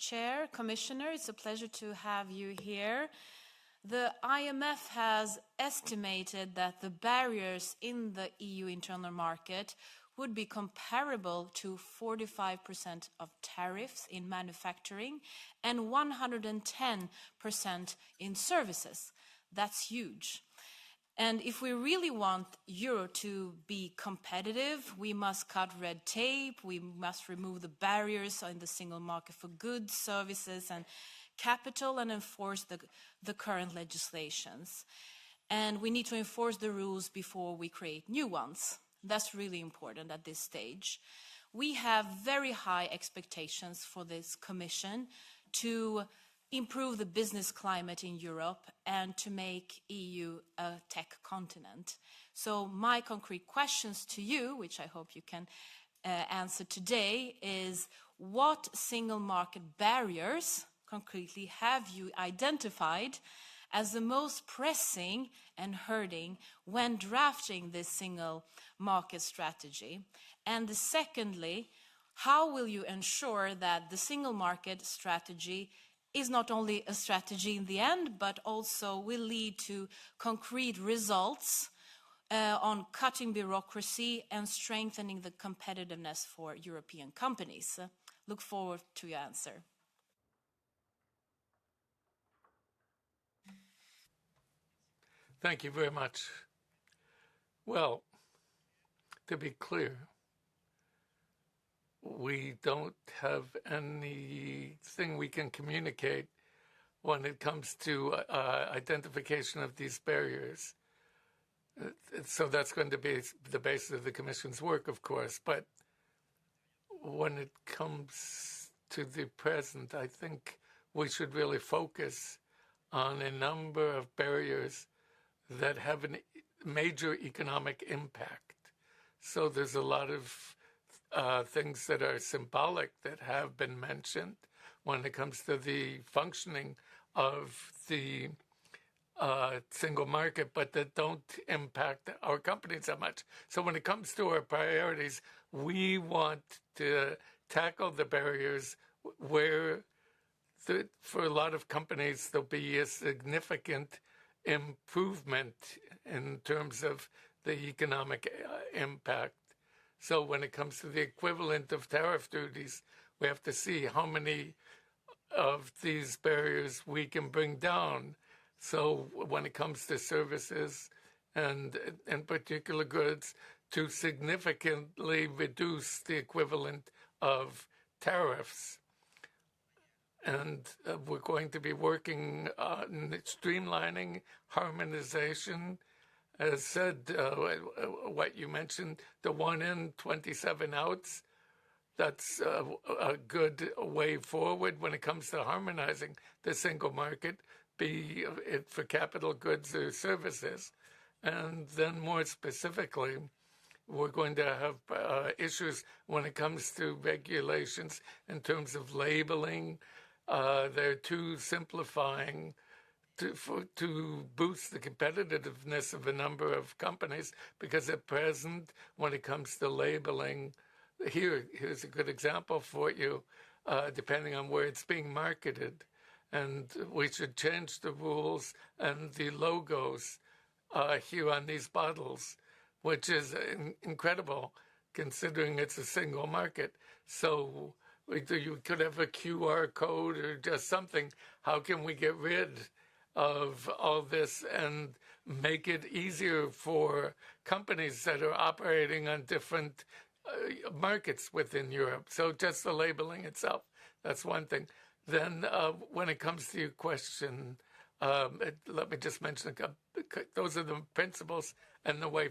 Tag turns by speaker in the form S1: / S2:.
S1: Chair, Commissioner. It's a pleasure to have you here. The IMF has estimated that the barriers in the EU internal market would be comparable to 45% of tariffs in manufacturing and 110% in services. That's huge. And if we really want Euro to be competitive, we must cut red tape, we must remove the barriers in the single market for goods, services, and capital, and enforce the current legislations. And we need to enforce the rules before we create new ones. That's really important at this stage. We have very high expectations for this Commission to improve the business climate in Europe and to make EU a tech continent. So my concrete questions to you, which I hope you can answer today, is what single market barriers concretely have you identified as the most pressing and hurting when drafting this single market strategy? And secondly, how will you ensure that the single market strategy is not only a strategy in the end, but also will lead to concrete results on cutting bureaucracy and strengthening the competitiveness for European companies? Look forward to your answer.
S2: Thank you very much. Well, to be clear, we don't have anything we can communicate when it comes to identification of these barriers. So that's going to be the basis of the Commission's work, of course. But when it comes to the present, I think we should really focus on a number of barriers that have a major economic impact. So there's a lot of things that are symbolic that have been mentioned when it comes to the functioning of the single market, but that don't impact our companies that much. So when it comes to our priorities, we want to tackle the barriers where for a lot of companies there'll be a significant improvement in terms of the economic impact. So when it comes to the equivalent of tariff duties, we have to see how many of these barriers we can bring down. So when it comes to services and in particular goods, to significantly reduce the equivalent of tariffs. And we're going to be working on streamlining, harmonization. As said, what you mentioned, the 1 in, 27 outs, that's a good way forward when it comes to harmonizing the single market, be it for capital goods or services. And then more specifically, we're going to have issues when it comes to regulations in terms of labeling. They're too simplifying to boost the competitiveness of a number of companies, because at present, when it comes to labeling, here's a good example for you, depending on where it's being marketed. And we should change the rules and the logos here on these bottles, which is incredible considering it's a single market. So you could have a QR code or just something. How can we get rid of all this and make it easier for companies that are operating on different markets within Europe? So just the labeling itself, that's one thing. Then when it comes to your question, let me just mention, those are the principles and the way